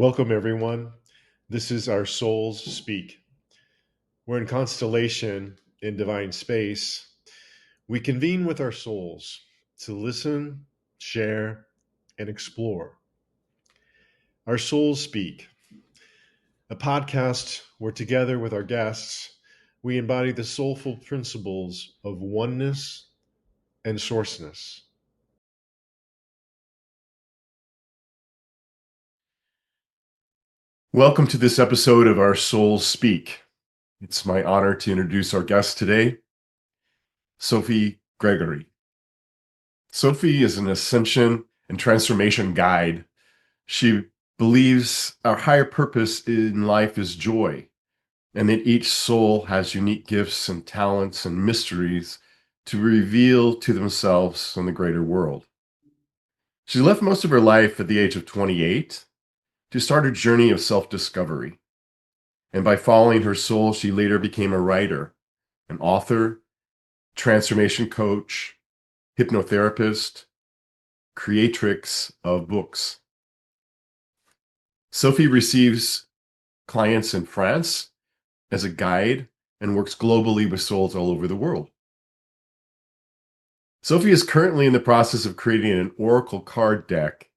Welcome, everyone. This is Our Souls Speak. We're in constellation in divine space. We convene with our souls to listen, share, and explore. Our Souls Speak, a podcast where, together with our guests, we embody the soulful principles of oneness and sourceness. Welcome to this episode of Our Souls Speak. It's my honor to introduce our guest today, Sophie Gregoire. Sophie is an ascension and transformation guide. She believes our higher purpose in life is joy, and that each soul has unique gifts and talents and mysteries to reveal to themselves and the greater world. She left most of her life at the age of 28 to start a journey of self-discovery. And by following her soul, she later became a writer, an author, transformation coach, hypnotherapist, creatrix of books. Sophie receives clients in France as a guide and works globally with souls all over the world. Sophie is currently in the process of creating an oracle card deck,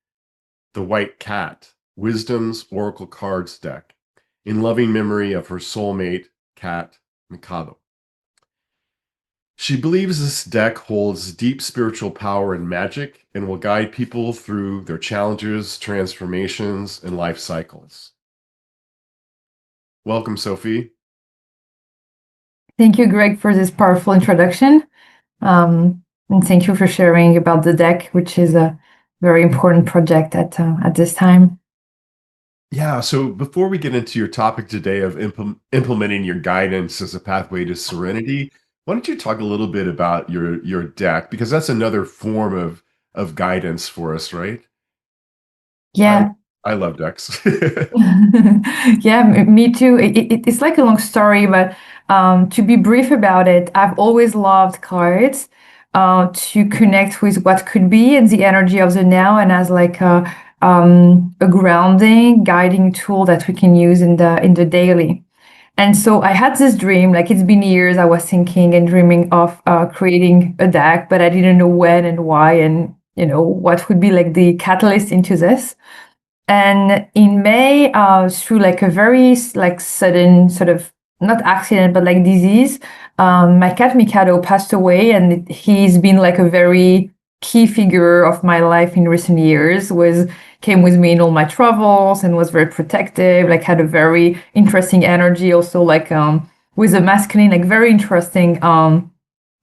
the White Cat, Wisdom's Oracle Cards deck, in loving memory of her soulmate, Cat Mikado. She believes this deck holds deep spiritual power and magic and will guide people through their challenges, transformations, and life cycles. Welcome, Sophie. Thank you, Greg, for this powerful introduction. And thank you for sharing about the deck, which is a very important project at this time. Yeah, so before we get into your topic today of implementing your guidance as a pathway to serenity, why don't you talk a little bit about your deck? Because that's another form of guidance for us, right? Yeah. I love decks. Yeah, me too. It's like a long story, but to be brief about it, I've always loved cards to connect with what could be and the energy of the now, and as like a grounding, guiding tool that we can use in the daily. And so I had this dream, like it's been years I was thinking and dreaming of creating a deck, but I didn't know when and why and what would be like the catalyst into this. And in May, through like a very like sudden sort of not accident, but like disease, my cat Mikado passed away, and he's been like a very key figure of my life in recent years. Came with me in all my travels and was very protective. Like had a very interesting energy, also like with a masculine, like very interesting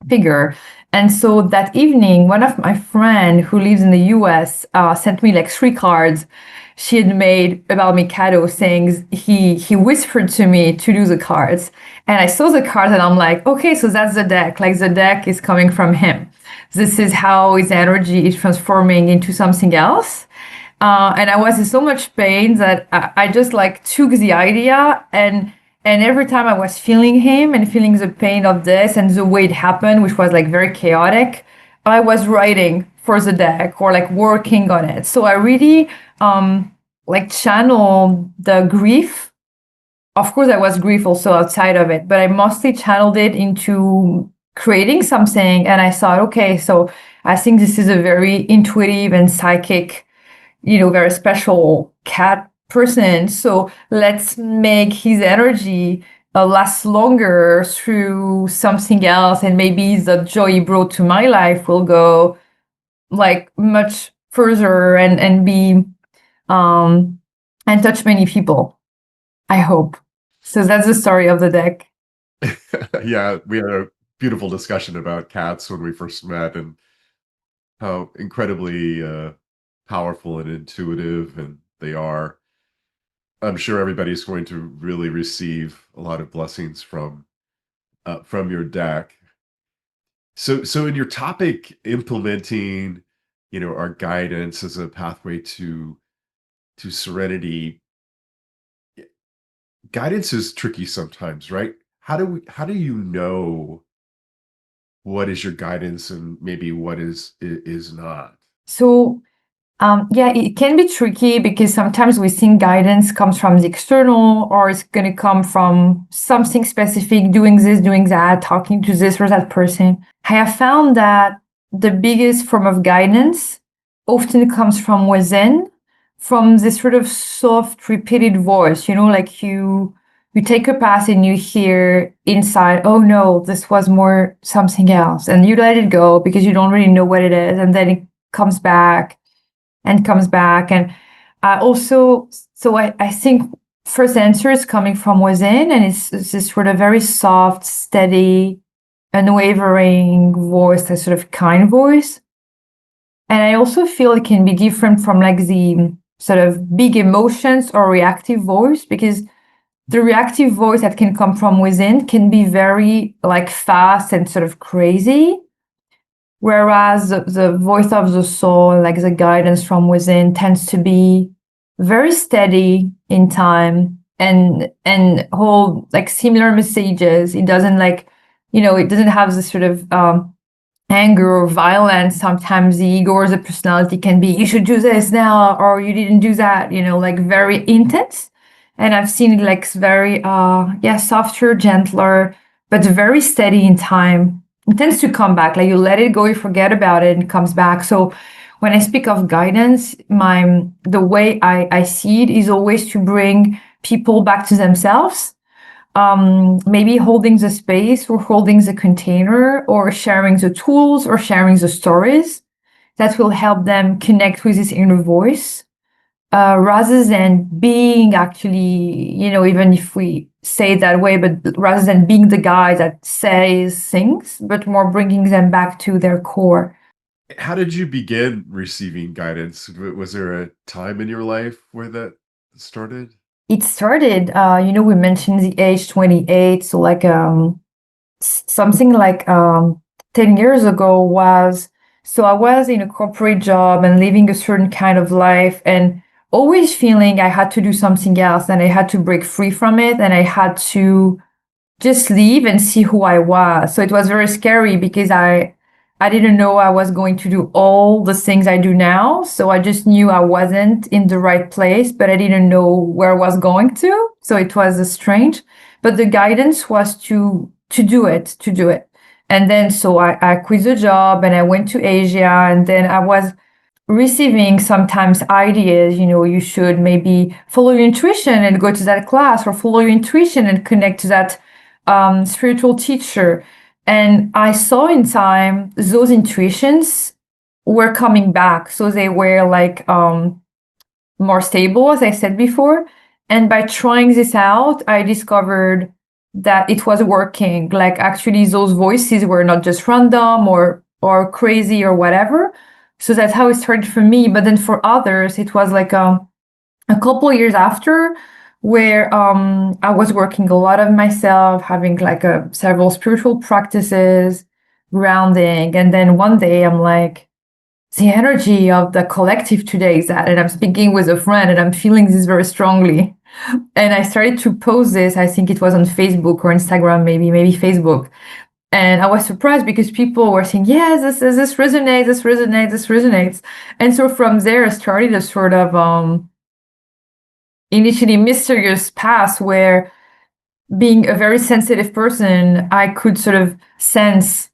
figure. And so that evening, one of my friend who lives in the US sent me like 3 cards she had made about Mikado, saying he whispered to me to do the cards. And I saw the cards and I'm like, okay, so that's the deck. Like the deck is coming from him. This is how his energy is transforming into something else. And I was in so much pain that I just like took the idea, and every time I was feeling him and feeling the pain of this and the way it happened, which was like very chaotic, I was writing for the deck or like working on it. So I really like channeled the grief. Of course, I was grief also outside of it, but I mostly channeled it into creating something. And I thought, okay, so I think this is a very intuitive and psychic, very special cat person. So let's make his energy last longer through something else. And maybe the joy he brought to my life will go like much further and be and touch many people, I hope. So that's the story of the deck. Yeah, we had a beautiful discussion about cats when we first met and how incredibly powerful and intuitive and they are. I'm sure everybody's going to really receive a lot of blessings from your deck. So in your topic, implementing, our guidance as a pathway to serenity, guidance is tricky sometimes, right? How do you know what is your guidance and maybe what is not? So Yeah, it can be tricky because sometimes we think guidance comes from the external, or it's going to come from something specific, doing this, doing that, talking to this or that person. I have found that the biggest form of guidance often comes from within, from this sort of soft, repeated voice, like you take a path and you hear inside, oh no, this was more something else. And you let it go because you don't really know what it is. And then it comes back and comes back. And I think first answer is coming from within, and it's this sort of very soft, steady, unwavering voice, a sort of kind voice. And I also feel it can be different from like the sort of big emotions or reactive voice, because the reactive voice that can come from within can be very like fast and sort of crazy. Whereas the voice of the soul, like the guidance from within, tends to be very steady in time and hold like similar messages. It doesn't it doesn't have this sort of anger or violence. Sometimes the ego or the personality can be, you should do this now, or you didn't do that, like very intense. And I've seen it like very softer, gentler, but very steady in time. It tends to come back, like you let it go, you forget about it, and it comes back. So when I speak of guidance, the way I see it is always to bring people back to themselves, maybe holding the space or holding the container or sharing the tools or sharing the stories that will help them connect with this inner voice, rather than being actually, even if we say it that way, but rather than being the guy that says things, but more bringing them back to their core. How did you begin receiving guidance? Was there a time in your life where that started? It started, we mentioned the age 28, so like something like 10 years ago I was in a corporate job and living a certain kind of life and always feeling I had to do something else and I had to break free from it and I had to just leave and see who I was. So it was very scary because I didn't know I was going to do all the things I do now. So I just knew I wasn't in the right place, but I didn't know where I was going to. So it was strange. But the guidance was to do it. And then so I quit the job and I went to Asia, and then I was receiving sometimes ideas, you should maybe follow your intuition and go to that class, or follow your intuition and connect to that spiritual teacher. And I saw in time those intuitions were coming back. So they were like more stable, as I said before. And by trying this out, I discovered that it was working. Like actually those voices were not just random or crazy or whatever. So that's how it started for me. But then for others, it was like a couple years after, where I was working a lot on myself, having like several spiritual practices, grounding. And then one day I'm like, the energy of the collective today is that, and I'm speaking with a friend and I'm feeling this very strongly. And I started to post this, I think it was on Facebook or Instagram, maybe Facebook. And I was surprised because people were saying, yes, this resonates, this resonates, this resonates. And so from there, I started a sort of initially mysterious path where, being a very sensitive person, I could sort of sense,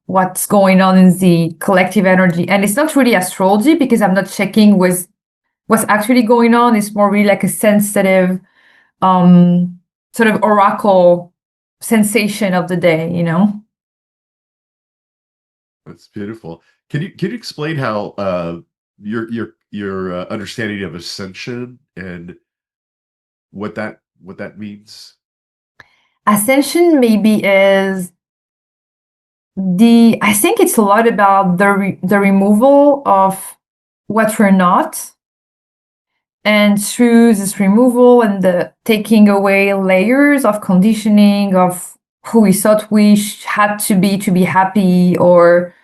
what's going on in the collective energy. And it's not really astrology because I'm not checking with what's actually going on. It's more really like a sensitive, sort of oracle sensation of the day. That's beautiful. Can you explain how your understanding of ascension and what that means? Ascension maybe is I think it's a lot about the removal of what we're not. And through this removal and the taking away layers of conditioning of who we thought we had to be happy, or,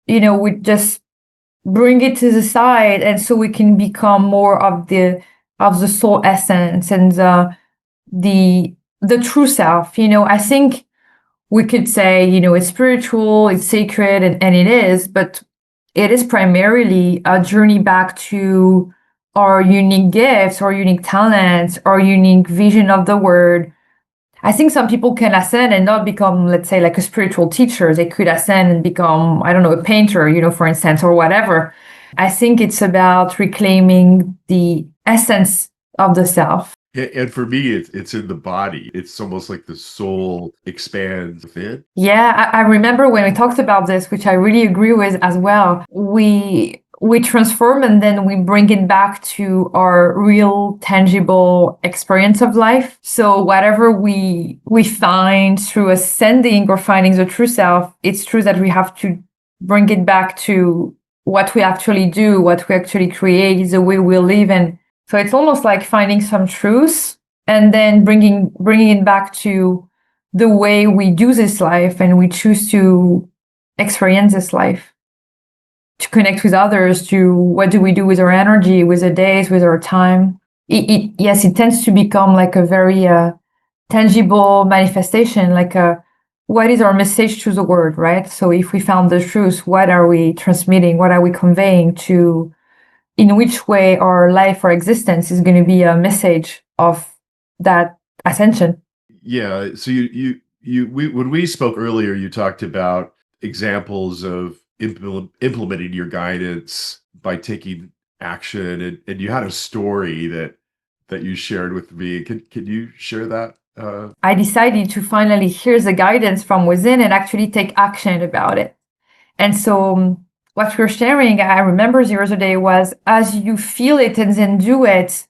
we just bring it to the side. And so we can become more of the soul essence and the true self. I think we could say, it's spiritual, it's sacred, and it is, but it is primarily a journey back to our unique gifts, our unique talents, our unique vision of the word. I think some people can ascend and not become, let's say, like a spiritual teacher. They could ascend and become, I don't know, a painter, for instance, or whatever. I think it's about reclaiming the essence of the self. And for me, it's in the body. It's almost like the soul expands within. Yeah, I remember when we talked about this, which I really agree with as well. We transform and then we bring it back to our real tangible experience of life. So whatever we find through ascending or finding the true self, it's true that we have to bring it back to what we actually do, what we actually create, the way we live. And so it's almost like finding some truth and then bringing it back to the way we do this life and we choose to experience this life, to connect with others, to what do we do with our energy, with the days, with our time. Yes, it tends to become like a very tangible manifestation, like what is our message to the world, right? So if we found the truth, what are we transmitting? What are we conveying to, in which way our life or existence is going to be a message of that ascension? Yeah. So when we spoke earlier, you talked about examples of implementing your guidance by taking action, and you had a story that you shared with me. Can you share that? I decided to finally hear the guidance from within and actually take action about it. And so what we're sharing, I remember the other day, was as you feel it and then do it,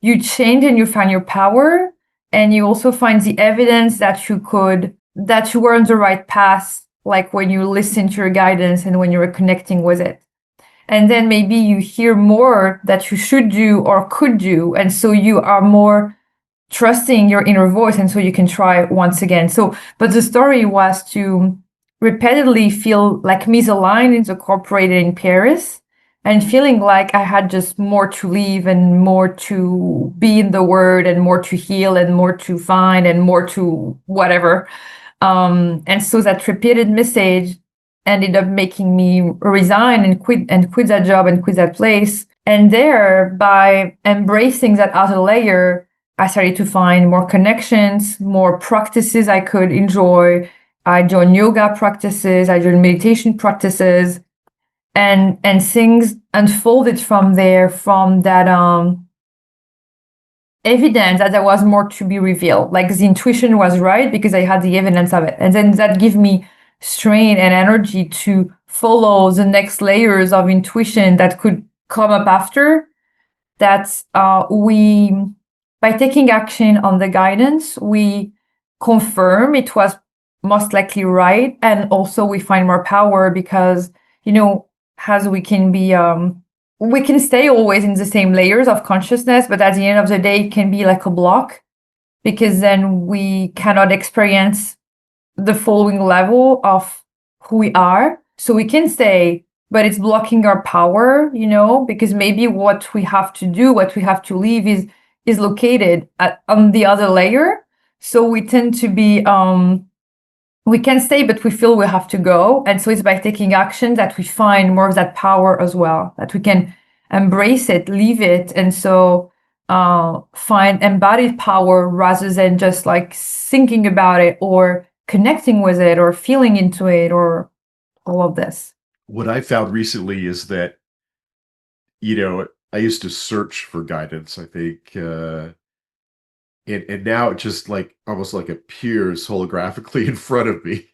you change and you find your power. And you also find the evidence that you were on the right path, like when you listen to your guidance and when you were connecting with it. And then maybe you hear more that you should do or could do. And so you are more trusting your inner voice. And so you can try once again. So, but the story was to repeatedly feel like misaligned in the corporate in Paris and feeling like I had just more to leave and more to be in the word and more to heal and more to find and more to whatever. And so that repeated message ended up making me resign and quit that job and quit that place. And there, by embracing that outer layer, I started to find more connections, more practices I could enjoy. I joined yoga practices, I joined meditation practices, and things unfolded from there, from that evidence that there was more to be revealed. Like the intuition was right because I had the evidence of it. And then that gave me strain and energy to follow the next layers of intuition that could come up after. That by taking action on the guidance, we confirm it was most likely right. And also we find more power because, as we can stay always in the same layers of consciousness, but at the end of the day, it can be like a block because then we cannot experience the following level of who we are. So we can stay, but it's blocking our power, because maybe what we have to do, what we have to leave is located on the other layer. So we tend to be, we can stay, but we feel we have to go. And so it's by taking action that we find more of that power as well, that we can embrace it, leave it. And so find embodied power rather than just like thinking about it or connecting with it or feeling into it or all of this. What I found recently is that, I used to search for guidance, I think, and now it just like almost like appears holographically in front of me.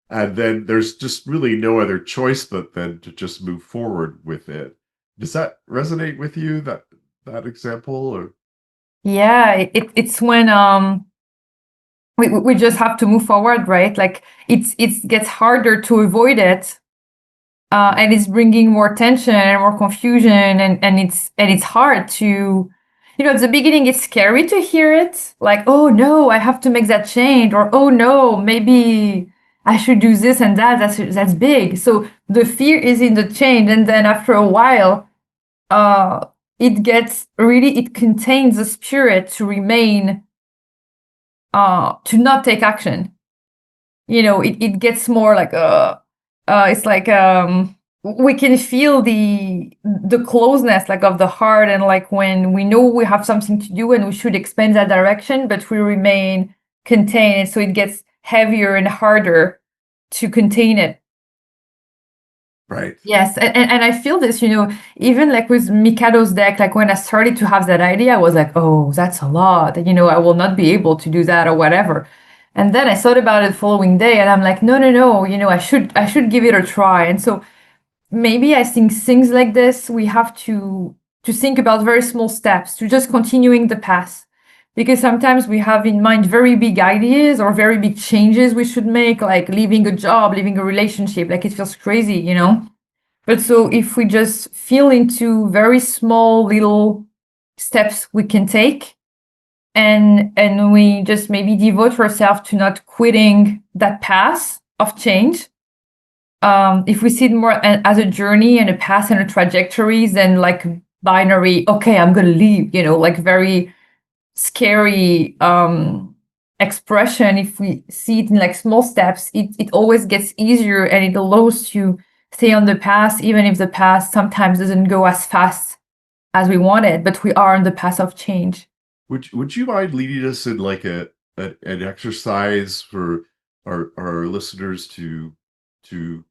And then there's just really no other choice but then to just move forward with it. Does that resonate with you, that example? Or Yeah, it's when we just have to move forward, right? Like it gets harder to avoid it. And it's bringing more tension and more confusion, and it's hard to, at the beginning it's scary to hear it, like, oh no, I have to make that change, or oh no, maybe I should do this and that. That's big. So the fear is in the change, and then after a while, it contains the spirit to remain, to not take action. It gets more like It's like we can feel the closeness like of the heart, and like when we know we have something to do and we should expand that direction, but we remain contained, so it gets heavier and harder to contain it. Right. Yes, and I feel this, even like with Mikado's deck, like when I started to have that idea, I was like, oh, that's a lot, I will not be able to do that or whatever. And then I thought about it the following day and I'm like, no, no, no, I should give it a try. And so maybe I think things like this, we have to think about very small steps to just continuing the path. Because sometimes we have in mind very big ideas or very big changes we should make, like leaving a job, leaving a relationship, like it feels crazy. But so if we just feel into very small little steps we can take, and we just maybe devote ourselves to not quitting that path of change. If we see it more as a journey and a path and a trajectory than like binary, okay, I'm gonna leave, like very scary expression. If we see it in like small steps, it always gets easier and it allows to stay on the path, even if the path sometimes doesn't go as fast as we wanted, but we are on the path of change. Would you mind leading us in like an exercise for our listeners to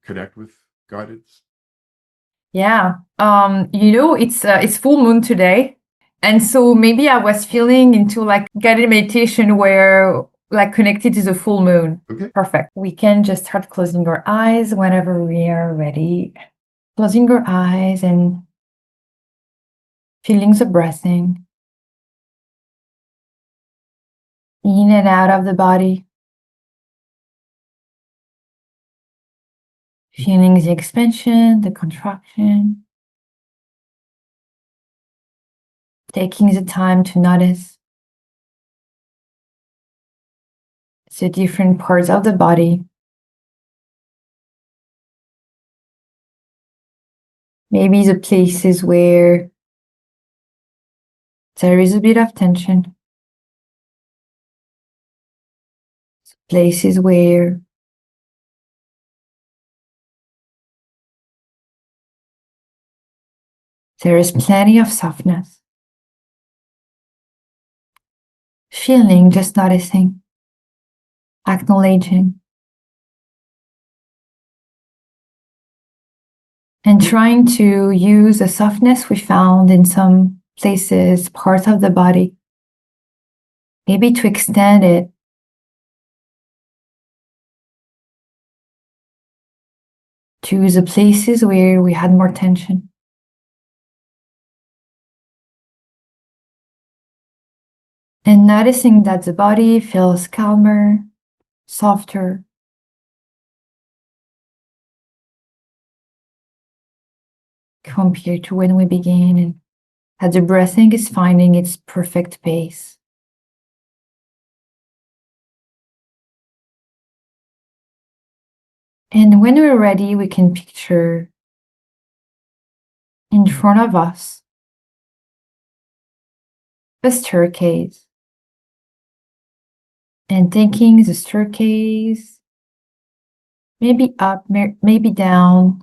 connect with guidance? Yeah. It's full moon today. And so maybe I was feeling into like guided meditation where like connected to the full moon. Okay. Perfect. We can just start closing our eyes whenever we are ready. Closing our eyes and feeling the breathing in and out of the body. Feeling the expansion, the contraction. Taking the time to notice the different parts of the body. Maybe the places where there is a bit of tension. Places where there is plenty of softness. Feeling, just noticing, acknowledging, and trying to use the softness we found in some places, parts of the body, maybe to extend it to the places where we had more tension. And noticing that the body feels calmer, softer, compared to when we began, and that the breathing is finding its perfect pace. And when we're ready, we can picture in front of us a staircase, and taking the staircase maybe up, maybe down,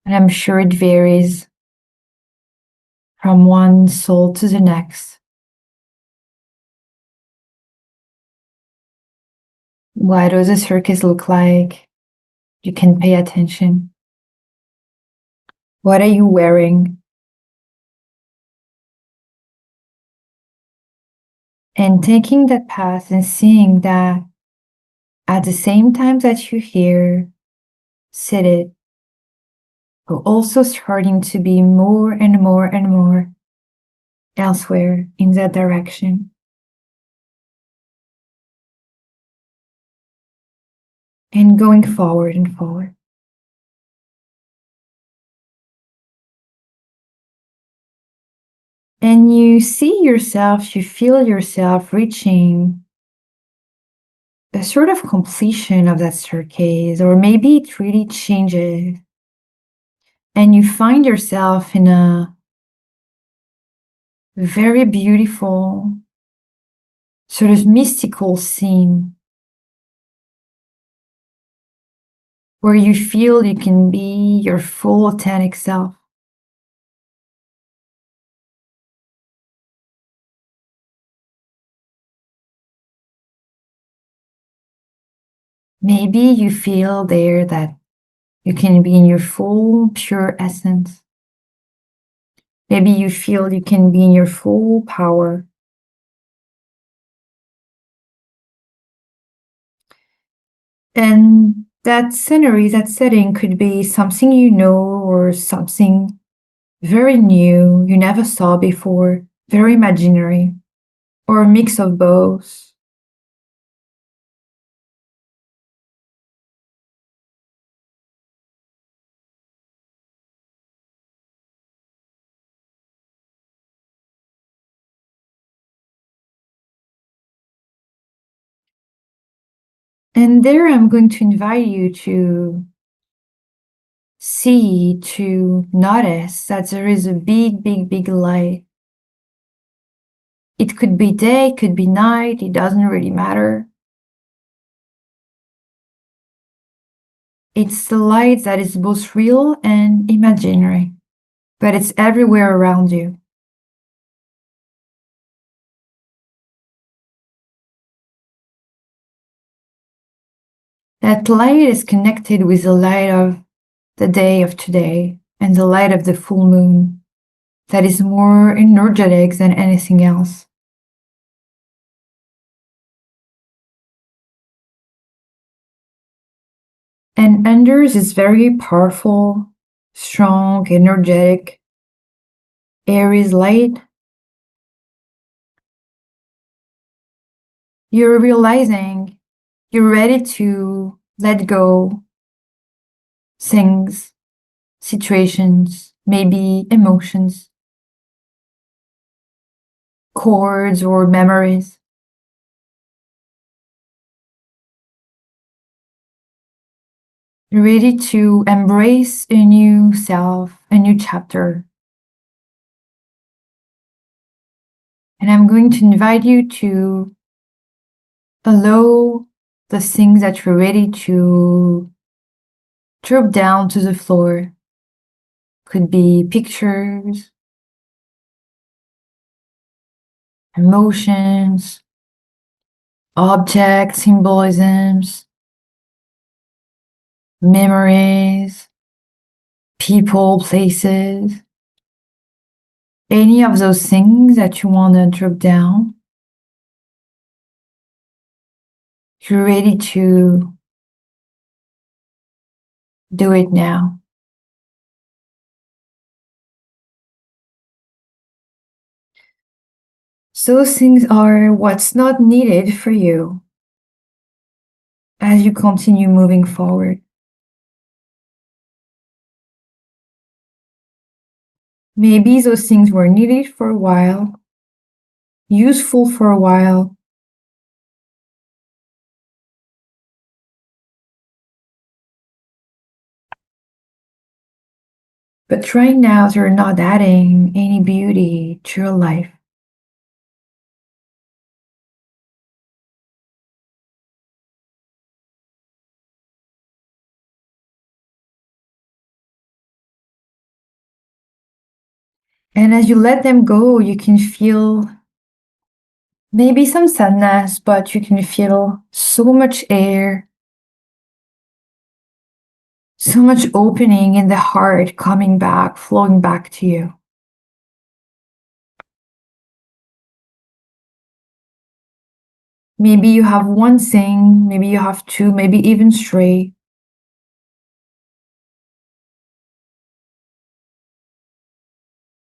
and I'm sure it varies from one soul to the next. What does the staircase look like? You can pay attention. What are you wearing? And taking that path and seeing that at the same time that you're here, seated, you're also starting to be more and more and more elsewhere in that direction. And going forward and forward. And you see yourself, you feel yourself reaching a sort of completion of that staircase, or maybe it really changes. And you find yourself in a very beautiful, sort of mystical scene. where you feel you can be your full authentic self. Maybe you feel there that you can be in your full, pure essence. Maybe you feel you can be in your full power. And that scenery, that setting could be something you know or something very new you never saw before, very imaginary, or a mix of both. And there I'm going to invite you to see, to notice that there is a big, big, big light. It could be day, it could be night, it doesn't really matter. It's the light that is both real and imaginary, but it's everywhere around you. That light is connected with the light of the day of today and the light of the full moon that is more energetic than anything else. And under this very powerful, strong, energetic Aries light, you're realizing you're ready to let go things, situations, maybe emotions, cords or memories. You're ready to embrace a new self, a new chapter. And I'm going to invite you to allow the things that you're ready to drop down to the floor. Could be pictures, emotions, objects, symbolisms, memories, people, places, any of those things that you want to drop down. You're ready to do it now. Those things are what's not needed for you as you continue moving forward. Maybe those things were needed for a while, useful for a while, but right now they're not adding any beauty to your life. And as you let them go, you can feel maybe some sadness, but you can feel so much air, so much opening in the heart coming back, flowing back to you. Maybe you have one thing, maybe you have two, maybe even three.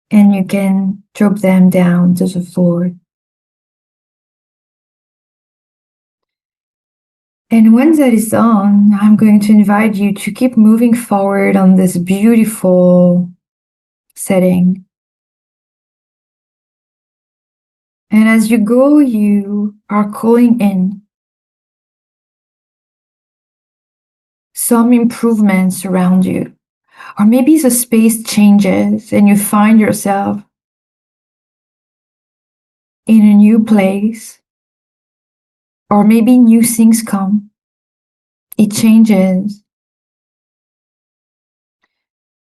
And you can drop them down to the floor. And when that is done, I'm going to invite you to keep moving forward on this beautiful setting. And as you go, you are calling in some improvements around you. Or maybe the space changes and you find yourself in a new place. Or maybe new things come. It changes.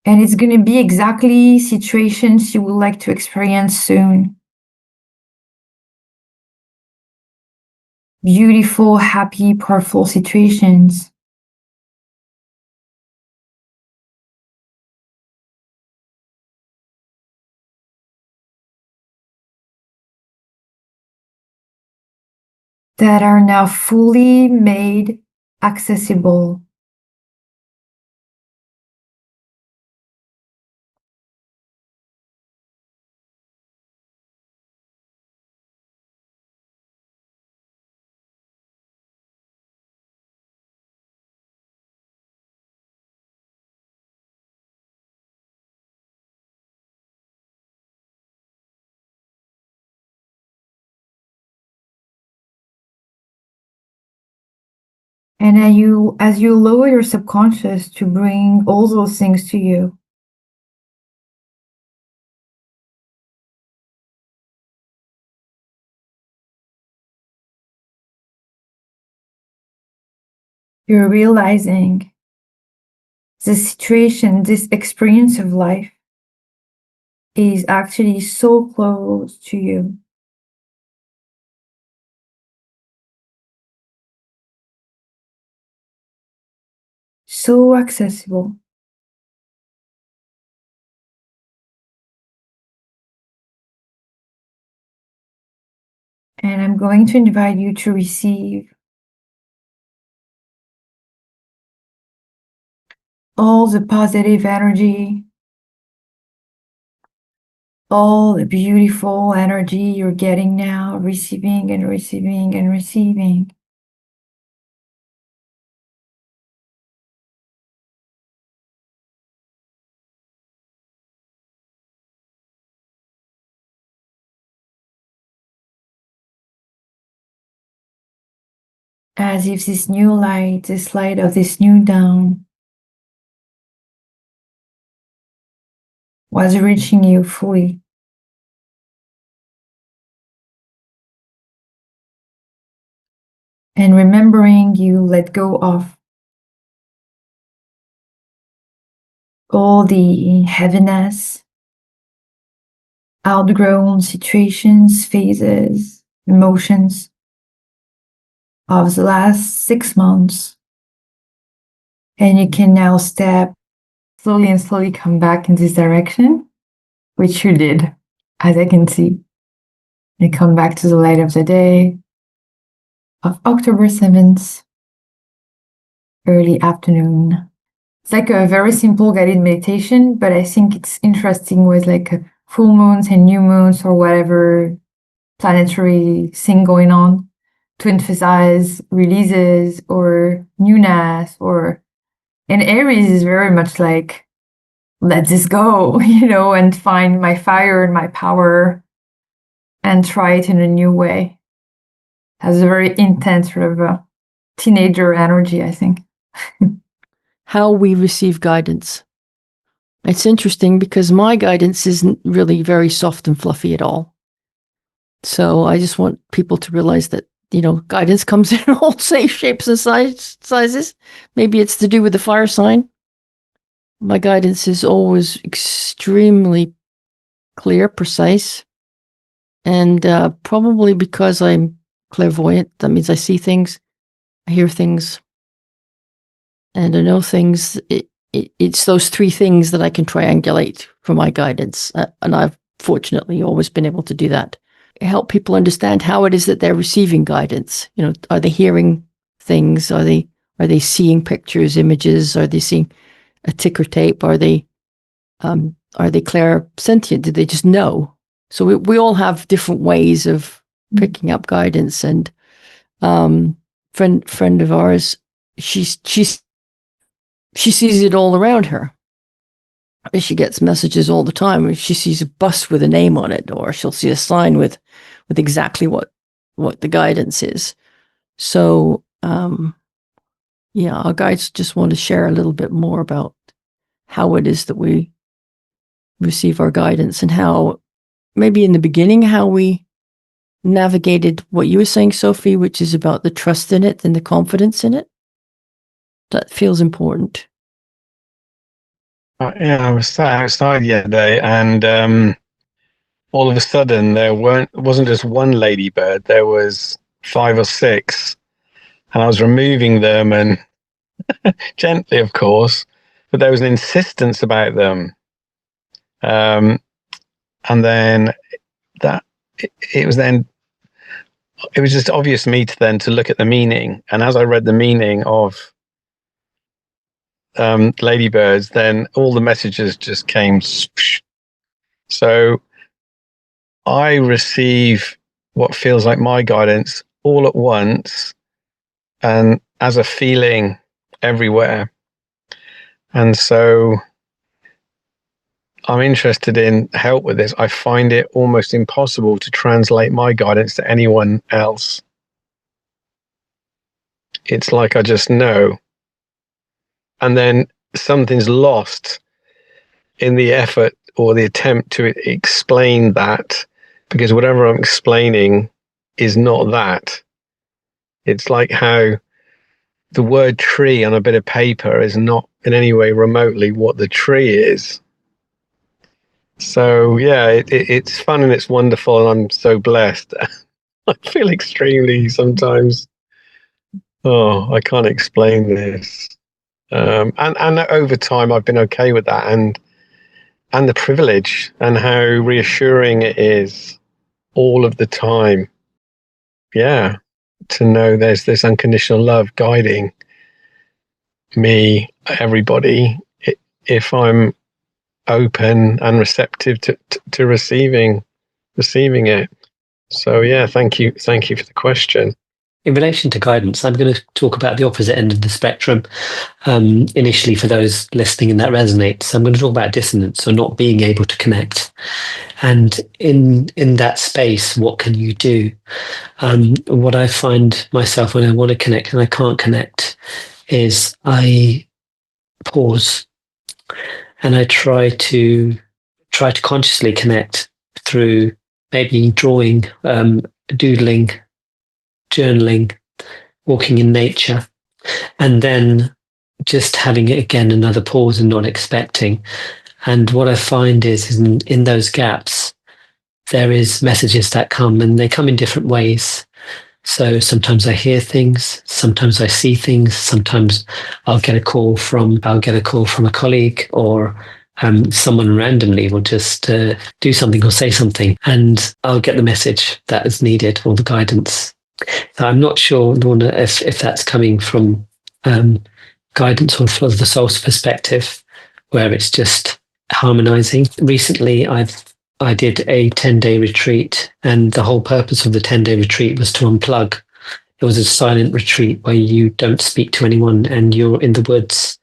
And it's going to be exactly situations you would like to experience soon. Beautiful, happy, powerful situations. That are now fully made accessible. And as you lower your subconscious to bring all those things to you, you're realizing this situation, this experience of life is actually so close to you. So accessible. And I'm going to invite you to receive all the positive energy, all the beautiful energy you're getting now, receiving and receiving and receiving. As if this new light, this light of this new dawn, was reaching you fully. And remembering you let go of all the heaviness, outgrown situations, phases, emotions of the last 6 months. And you can now step slowly and slowly come back in this direction, which you did, as I can see. You come back to the light of the day of October 7th, early afternoon. It's like a very simple guided meditation, but I think it's interesting with like full moons and new moons or whatever planetary thing going on to emphasize releases or newness or and Aries is very much like let this go, and find my fire and my power and try it in a new way. Has a very intense sort of a teenager energy, I think. How we receive guidance. It's interesting because my guidance isn't really very soft and fluffy at all. So I just want people to realize that, guidance comes in all shapes and sizes. Maybe it's to do with the fire sign. My guidance is always extremely clear, precise, and probably because I'm clairvoyant, that means I see things, I hear things, and I know things. It's those three things that I can triangulate for my guidance, and I've fortunately always been able to do that. Help people understand how it is that they're receiving guidance. Are they hearing things? Are they seeing pictures, images? Are they seeing a ticker tape? Are they clairsentient? Did they just know? So we all have different ways of picking up guidance. And friend of ours, she sees it all around her. She gets messages all the time. She sees a bus with a name on it, or she'll see a sign with exactly what the guidance is. So, our guides just want to share a little bit more about how it is that we receive our guidance and how maybe in the beginning, how we navigated what you were saying, Sophie, which is about the trust in it and the confidence in it. That feels important. Yeah, I was sat outside the other day, and all of a sudden wasn't just one ladybird. There was five or six, and I was removing them, and gently, of course, but there was an insistence about them. And then that it was then it was just obvious to me to look at the meaning, and as I read the meaning of ladybirds, then all the messages just came. So I receive what feels like my guidance all at once and as a feeling everywhere. And so I'm interested in help with this. I find it almost impossible to translate my guidance to anyone else. It's like I just know. And then something's lost in the effort or the attempt to explain that, because whatever I'm explaining is not that. It's like how the word tree on a bit of paper is not in any way remotely what the tree is. So yeah, it's fun and it's wonderful, and I'm so blessed. I feel extremely sometimes, oh, I can't explain this. And over time I've been okay with that, and the privilege and how reassuring it is all of the time. Yeah, to know there's this unconditional love guiding me, everybody, if I'm open and receptive to receiving it. So yeah, thank you for the question. In relation to guidance, I'm going to talk about the opposite end of the spectrum. Initially, for those listening and that resonates, I'm going to talk about dissonance, or not being able to connect. And in that space, what can you do? What I find myself when I want to connect and I can't connect is I pause and I try to consciously connect through maybe drawing, doodling, journaling, walking in nature, and then just having again another pause and not expecting. And what I find is in those gaps, there is messages that come, and they come in different ways. So sometimes I hear things, sometimes I see things, sometimes I'll get a call from a colleague, or someone randomly will just do something or say something, and I'll get the message that is needed, or the guidance. So I'm not sure, Lorna, if that's coming from guidance or from the soul's perspective, where it's just harmonizing. Recently, I did a 10-day retreat, and the whole purpose of the 10-day retreat was to unplug. It was a silent retreat where you don't speak to anyone and you're in the woods.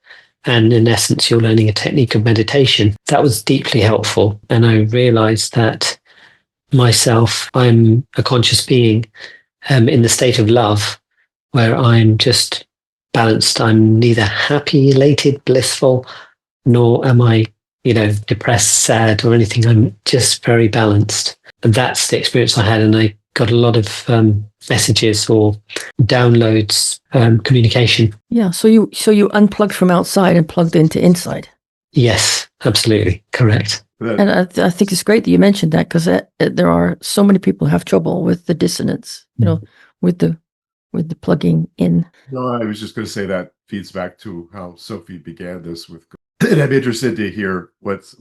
And in essence, you're learning a technique of meditation. That was deeply helpful. And I realized that myself, I'm a conscious being in the state of love, where I'm just balanced. I'm neither happy, elated, blissful, nor am I, depressed, sad, or anything. I'm just very balanced. And that's the experience I had. And I got a lot of messages or downloads, communication. Yeah. So you unplugged from outside and plugged into inside. Yes, absolutely. Correct. And I think it's great that you mentioned that, because there are so many people who have trouble with the dissonance, with the plugging in. No, I was just going to say that feeds back to how Sophie began this with. And I'm interested to hear what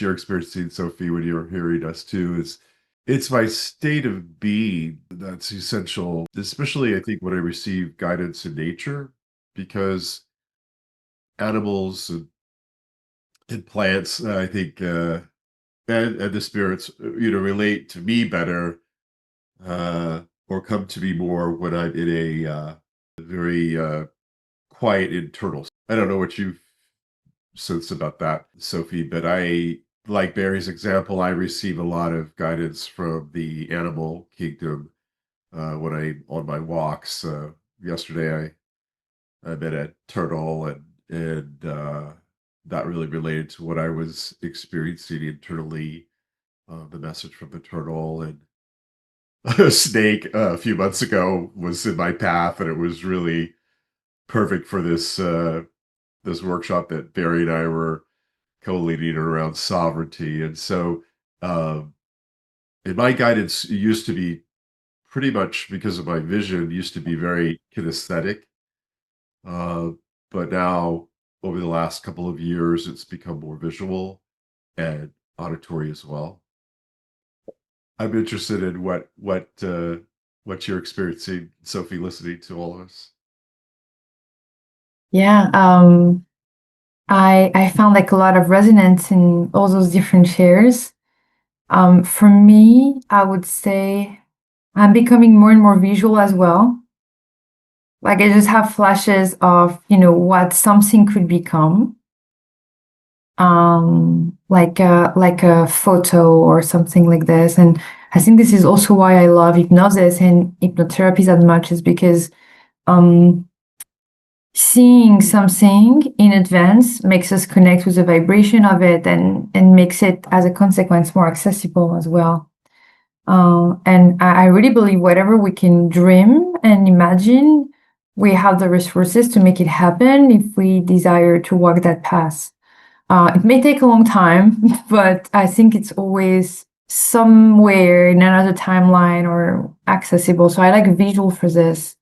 you're experiencing, Sophie, when you're hearing us too. It's my state of being that's essential, especially I think when I receive guidance in nature, because animals and plants, I think, and the spirits, relate to me better, or come to me more when I'm in a very quiet internal. I don't know what you sense about that, Sophie, but I, like Barry's example, I receive a lot of guidance from the animal kingdom when I'm on my walks. Yesterday, I met a turtle, and that really related to what I was experiencing internally. The message from the turtle, and a snake a few months ago was in my path, and it was really perfect for this this workshop that Barry and I were co-leading around sovereignty. And so in my guidance, it used to be pretty much, because of my vision, used to be very kinesthetic. But now, over the last couple of years, it's become more visual and auditory as well. I'm interested in what you're experiencing, Sophie, listening to all of us. Yeah, I found like a lot of resonance in all those different shares. For me, I would say I'm becoming more and more visual as well. Like I just have flashes of, what something could become. Like a photo or something like this. And I think this is also why I love hypnosis and hypnotherapies as much, is because seeing something in advance makes us connect with the vibration of it, and makes it, as a consequence, more accessible as well. And I really believe whatever we can dream and imagine, we have the resources to make it happen if we desire to walk that path. It may take a long time, but I think it's always somewhere in another timeline or accessible. So I like visual for this.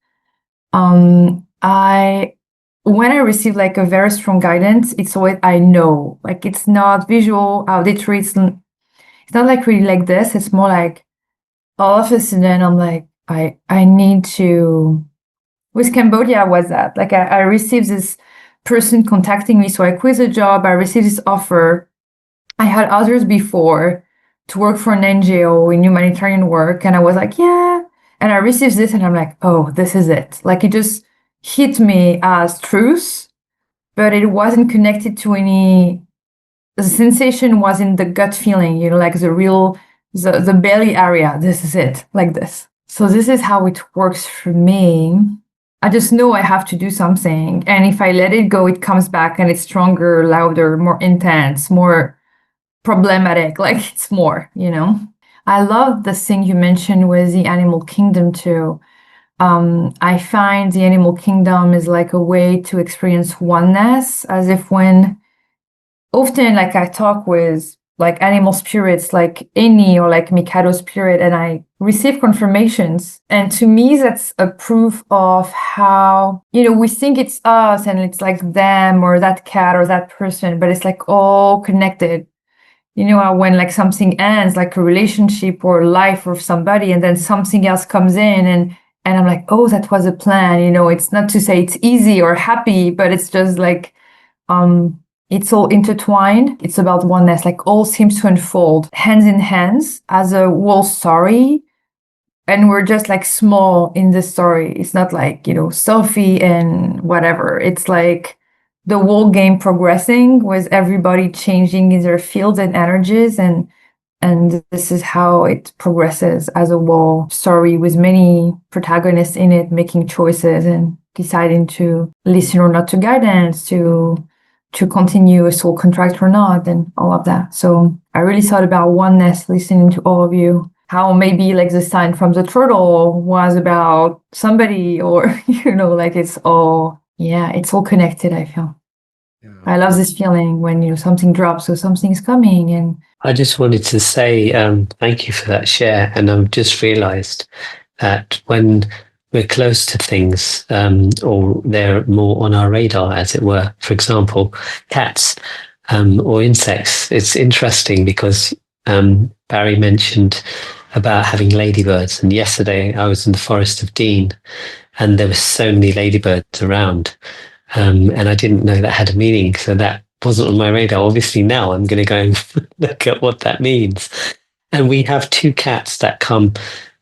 When I receive like a very strong guidance, it's what I know. Like it's not visual, auditory. It's not like really like this. It's more like all of a sudden I'm like, I need to. With Cambodia was that. Like I received this person contacting me, so I quit the job. I received this offer. I had others before to work for an NGO in humanitarian work, and I was like, yeah. And I received this, and I'm like, oh, this is it. Like it just hit me as truth, but it wasn't connected to any. The sensation was in the gut feeling, like the belly area. This is it, like this. So this is how it works for me. I just know I have to do something. And if I let it go, it comes back and it's stronger, louder, more intense, more problematic. Like it's more, I love the thing you mentioned with the animal kingdom too. I find the animal kingdom is like a way to experience oneness, as if when often like I talk with like animal spirits like Eni or like Mikado spirit, and I receive confirmations. And to me, that's a proof of how, we think it's us and it's like them or that cat or that person, but it's like all connected. When like something ends, like a relationship or life with somebody, and then something else comes in, and I'm like, oh, that was a plan. It's not to say it's easy or happy, but it's just like, it's all intertwined. It's about oneness, like all seems to unfold hands in hands as a whole story. And we're just like small in this story. It's not like, Sophie and whatever. It's like the whole game progressing with everybody changing in their fields and energies. And this is how it progresses as a whole story with many protagonists in it, making choices and deciding to listen or not to guidance, to continue a soul contract or not, and all of that. So I really thought about oneness listening to all of you, how maybe like the sign from the turtle was about somebody, or, like it's all connected, I feel. Yeah. I love this feeling when, something drops or something's coming. And I just wanted to say thank you for that share. And I've just realized that when we're close to things, or they're more on our radar, as it were. For example, cats or insects. It's interesting because Barry mentioned about having ladybirds. And yesterday I was in the Forest of Dean and there were so many ladybirds around. And I didn't know that had a meaning. So that wasn't on my radar. Obviously now I'm going to go and look at what that means. And we have two cats that come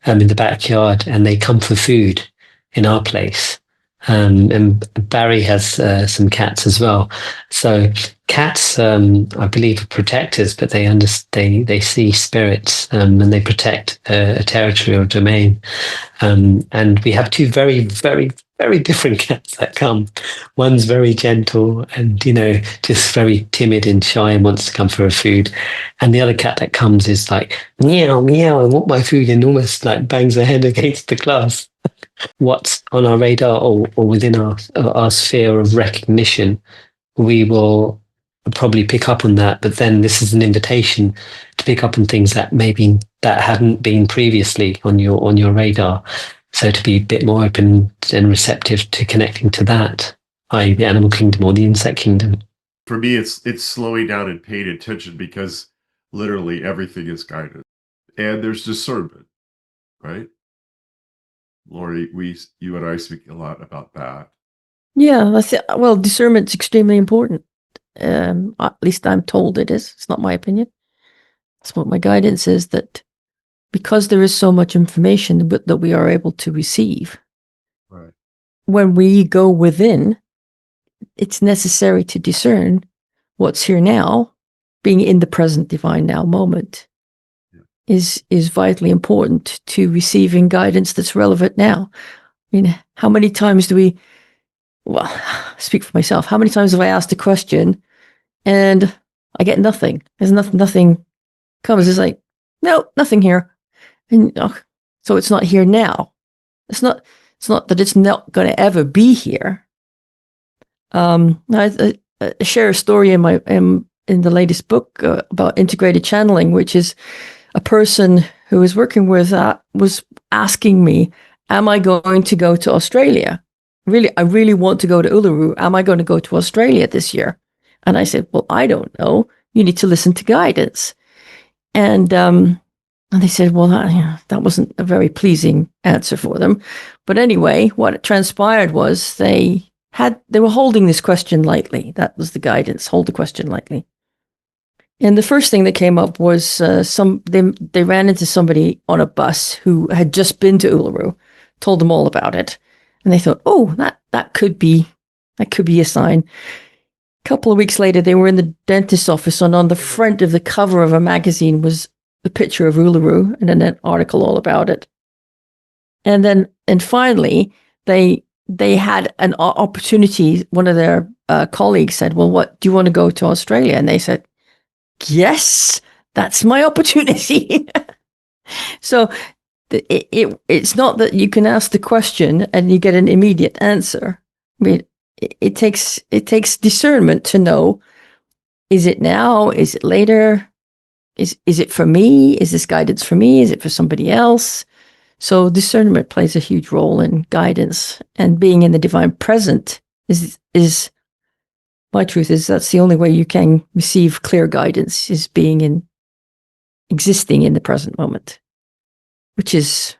in the backyard, and they come for food in our place. And Barry has some cats as well. So cats, I believe, are protectors, but they see spirits, and they protect a territory or domain. And we have two very, very, very different cats that come. One's very gentle and, just very timid and shy and wants to come for her food. And the other cat that comes is like, meow, meow, I want my food, and almost like bangs her head against the glass. What's on our radar or within our sphere of recognition we will probably pick up on that. But then this is an invitation to pick up on things that hadn't been previously on your radar. So to be a bit more open and receptive to connecting to that, i.e. the animal kingdom or the insect kingdom. For me, it's slowing down and paying attention, because literally everything is guided. And there's discernment, right? Lori, you and I speak a lot about that. Yeah, well, discernment's extremely important. At least I'm told it is. It's not my opinion. It's what my guidance is, that because there is so much information that we are able to receive, Right. when we go within, it's necessary to discern what's here now. Being in the present divine now moment is vitally important to receiving guidance that's relevant now. I mean, how many times do we, well, speak for myself, how many times have I asked a question and I get nothing? There's nothing comes. It's like, no, nothing here. And so it's not here now. It's not that it's not going to ever be here. I share a story in the latest book about integrated channeling, which is a person who was working with that was asking me, am I going to go to Australia? I really want to go to Uluru. Am I going to go to Australia this year? And I said, well, I don't know. You need to listen to guidance. And they said, well, that wasn't a very pleasing answer for them. But anyway, what transpired was they were holding this question lightly. That was the guidance, hold the question lightly. And the first thing that came up was they ran into somebody on a bus who had just been to Uluru, told them all about it. And they thought, oh, that could be a sign. A couple of weeks later, they were in the dentist's office, and on the front of the cover of a magazine was a picture of Uluru and an article all about it. And finally, they had an opportunity. One of their colleagues said, well, what do you want to go to Australia? And they said, yes, that's my opportunity. So it's not that you can ask the question and you get an immediate answer. I mean, it takes discernment to know, is it now? Is it later? Is it for me? Is this guidance for me? Is it for somebody else? So discernment plays a huge role in guidance, and being in the divine present is my truth is that's the only way you can receive clear guidance, is existing in the present moment, which is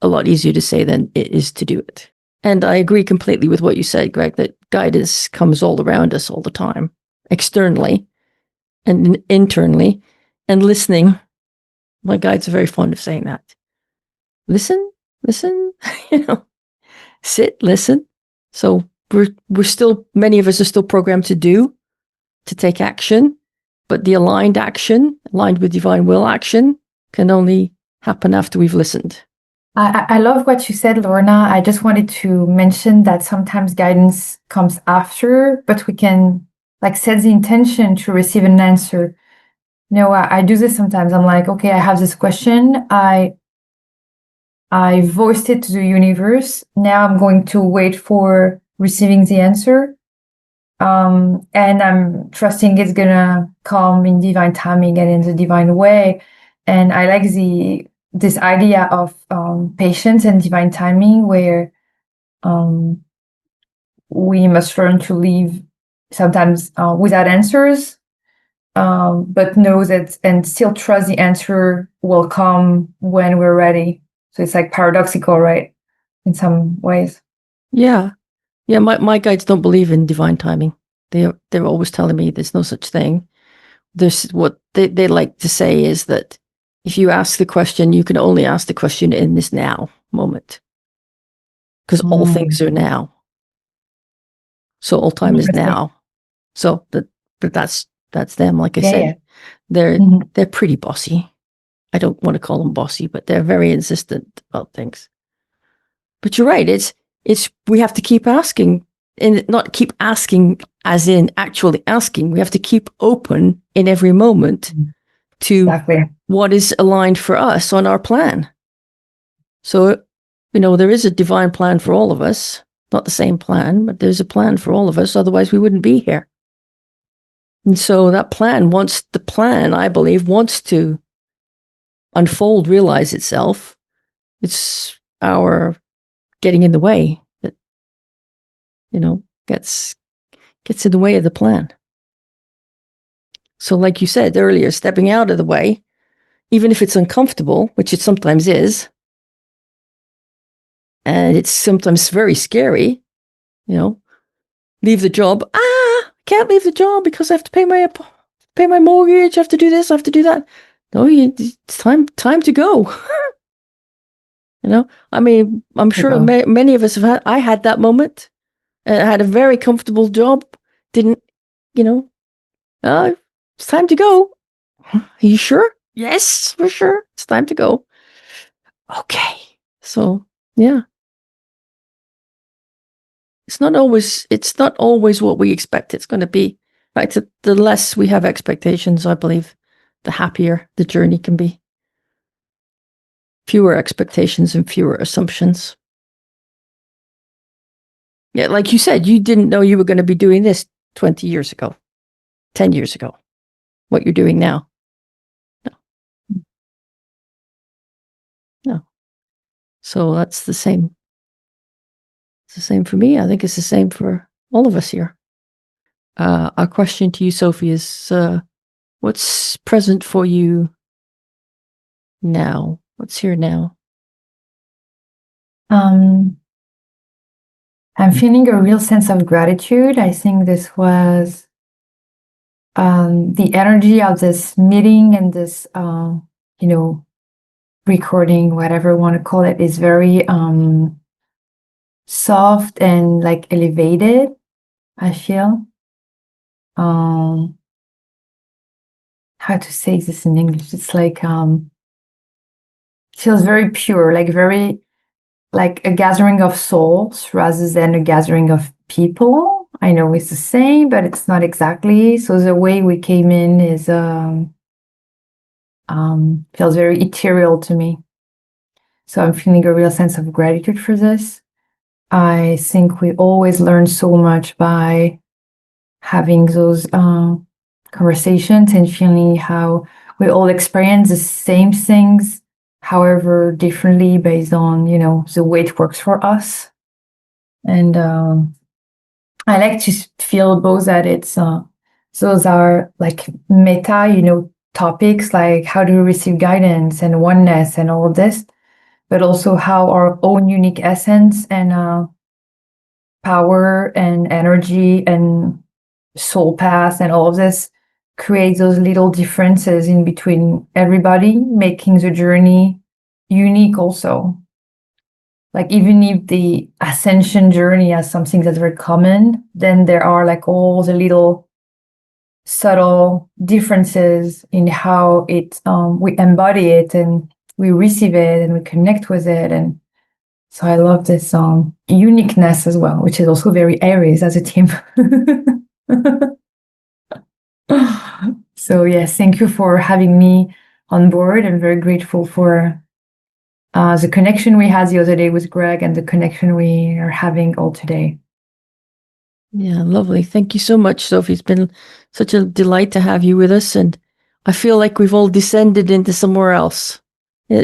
a lot easier to say than it is to do it. And I agree completely with what you said, Greg, that guidance comes all around us all the time, externally and internally. And listening, my guides are very fond of saying that. Listen, sit, listen. So we're still, many of us are still programmed to take action, but the aligned with divine will action, can only happen after we've listened. I love what you said, Lorna. I just wanted to mention that sometimes guidance comes after, but we can set the intention to receive an answer. I do this sometimes. I'm like, okay, I have this question. I voiced it to the universe. Now I'm going to wait for receiving the answer. And I'm trusting it's gonna come in divine timing and in the divine way. And I like this idea of patience and divine timing, where we must learn to live sometimes without answers, but know that and still trust the answer will come when we're ready. So it's paradoxical, right? In some ways. Yeah. My guides don't believe in divine timing. They're always telling me there's no such thing. There's what they like to say is that if you ask the question, you can only ask the question in this now moment, because all things are now. So all time is now. So that's them. Like I said, they're pretty bossy. I don't want to call them bossy, but they're very insistent about things. But you're right. It's we have to keep asking, and not keep asking as in actually asking. We have to keep open in every moment to what is aligned for us on our plan. So, there is a divine plan for all of us. Not the same plan, but there's a plan for all of us. Otherwise, we wouldn't be here. And so that plan, I believe, wants to unfold, realize itself. It's our getting in the way that, gets in the way of the plan. So like you said earlier, stepping out of the way, even if it's uncomfortable, which it sometimes is, and it's sometimes very scary, leave the job. Can't leave the job because I have to pay my mortgage. I have to do this. I have to do that. No, it's time to go. I mean, I'm sure many of us I had that moment. I had a very comfortable job. Didn't, it's time to go. Are you sure? Yes, we're sure. It's time to go. Okay. So, yeah. It's not always what we expect it's going to be. In fact, the less we have expectations, I believe, the happier the journey can be. Fewer expectations and fewer assumptions. Yeah, like you said, you didn't know you were going to be doing this 20 years ago, 10 years ago, what you're doing now. No. So that's the same. It's the same for me. I think it's the same for all of us here. Our question to you, Sophie, is what's present for you now? What's here now? I'm feeling a real sense of gratitude. I think this was the energy of this meeting and this, recording, whatever you want to call it, is very soft and like elevated, I feel. How to say this in English? It's like feels very pure, like very like a gathering of souls rather than a gathering of people. I know it's the same, but it's not exactly. So the way we came in is feels very ethereal to me. So I'm feeling a real sense of gratitude for this. I think we always learn so much by having those conversations and feeling how we all experience the same things, however differently based on, the way it works for us. And I like to feel both that it's those are like meta, topics like how do we receive guidance and oneness and all of this, but also how our own unique essence and power and energy and soul path and all of this create those little differences in between everybody, making the journey unique also. Like even if the ascension journey has something that's very common, then there are like all the little subtle differences in how it we embody it and we receive it and we connect with it. And so I love this uniqueness as well, which is also very Aries as a team. So yes, thank you for having me on board. I'm very grateful for the connection we had the other day with Greg and the connection we are having all today. Yeah, lovely. Thank you so much, Sophie. It's been such a delight to have you with us. And I feel like we've all descended into somewhere else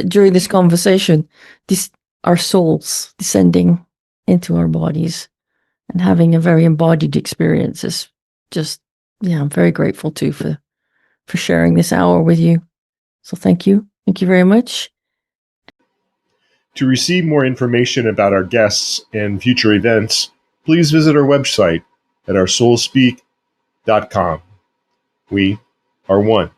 during this conversation. Our souls descending into our bodies and having a very embodied experience is just, I'm very grateful too for sharing this hour with you. So thank you. Thank you very much. To receive more information about our guests and future events, please visit our website at OurSoulsSpeak.com. We are one.